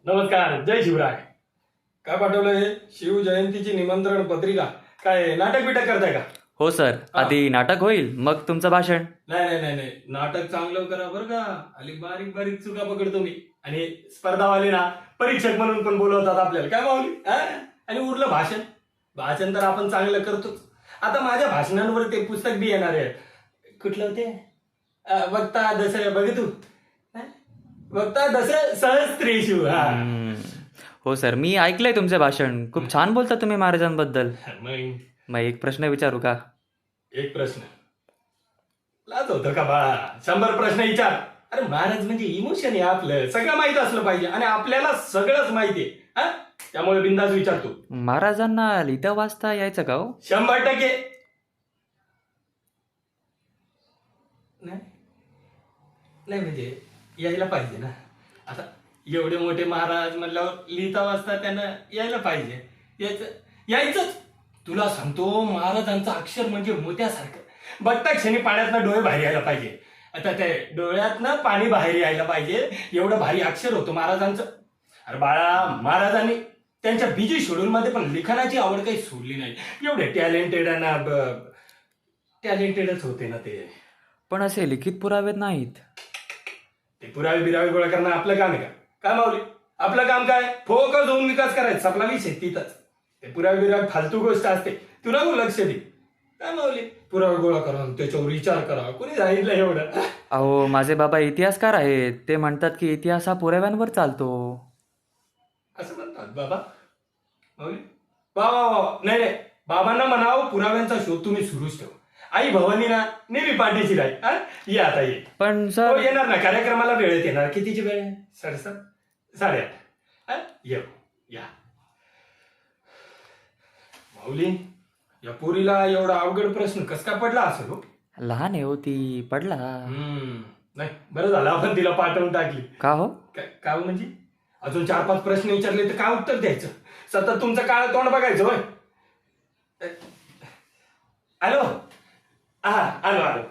नमस्कार, जय शिवराय. काय पाठवलंय? शिव जयंतीची निमंत्रण पत्रिका. काय नाटक बिटक करताय का? हो सर, आधी नाटक होईल मग तुमचं भाषण. नाही नाही नाही नाही, नाटक चांगलं करा बरं का. आली बारीक बारीक चुका पकडतो मी. आणि स्पर्धावाले ना परीक्षक म्हणून पण बोलवतात आपल्याला. काय माऊली? आणि उरलं भाषण. भाषण तर आपण चांगलं करतोच. आता माझ्या भाषणांवर ते पुस्तक बी येणार आहे. कुठलं होते? वक्ता दस बघ तू. वक्ता दस सहस्त्री शिव. हो सर, मी ऐकलंय तुमचे भाषण. खूप छान बोलता तुम्ही महाराजांबद्दल. मग एक प्रश्न विचारू का? एक प्रश्न. लाज होतं का बाळा? 100 प्रश्न विचार. अरे महाराज म्हणजे इमोशन आहे आपलं. सगळं माहित असलं पाहिजे आणि आपल्याला सगळंच माहिती आहे. त्यामुळे बिंदास विचारतो. महाराजांना लिहिता वाचता यायचं का हो? 100%. नाही नाही म्हणजे यायला पाहिजे ना. आता एवढे मोठे महाराज म्हणल्यावर लिहिता वाचता त्यांना यायला पाहिजे. यायचंच. तुला सांगतो महाराजांचं अक्षर म्हणजे मोत्यासारखं. बघता क्षणी पाण्यातनं डोळे बाहेर यायला पाहिजे. आता ते डोळ्यातनं पाणी बाहेर यायला पाहिजे एवढं भारी अक्षर होतं महाराजांचं. अरे बाळा, महाराजांनी त्यांच्या बिजी शेड्यूल मध्ये पण लिखाणाची आवड काही सोडली नाही. एवढे टॅलेंटेडच होते ना ते. पण असे लिखित पुरावे नाहीत. ते पुरावे बिरावे गोळा करणं आपलं काम आहे का? काय माऊली? आपलं काम काय? फोकस होऊन विकास करायचा. सपला विषय तिथंच. ते पुरावे बिरावे फालतू गोष्ट असते. तू नको लक्ष दे. काय माऊली? पुरावे गोळा करा, त्याच्यावर विचार करा. कोणी सांगितलं एवढं? अहो, माझे बाबा इतिहासकार आहेत. ते म्हणतात की इतिहास हा पुराव्यांवर चालतो. असं म्हणतात बाबा? माऊली वा वा वा. नाही नाही, बाबांना म्हणावं पुराव्यांचा शोध तुम्ही सुरूच ठेवा. आई भवानी ना नेहमी पाठीशी राहील. ये आता ये. पण हो सर, येणार ना, कार्यक्रमाला वेळेत येणार. कितीची वेळ आहे? 7:30 8:30. ये या. माऊली, या पोरीला एवढा अवघड प्रश्न कस काय पडला असेल हो? लहान आहे हो ती, पडला. नाही, बरं झालं आपण तिला पाठवून टाकली. का हो? का म्हणजे अजून 4-5 प्रश्न विचारले तर काय उत्तर द्यायचं? सतत तुमचं काळ तोंड बघायचं होय. हॅलो. आलो आलो.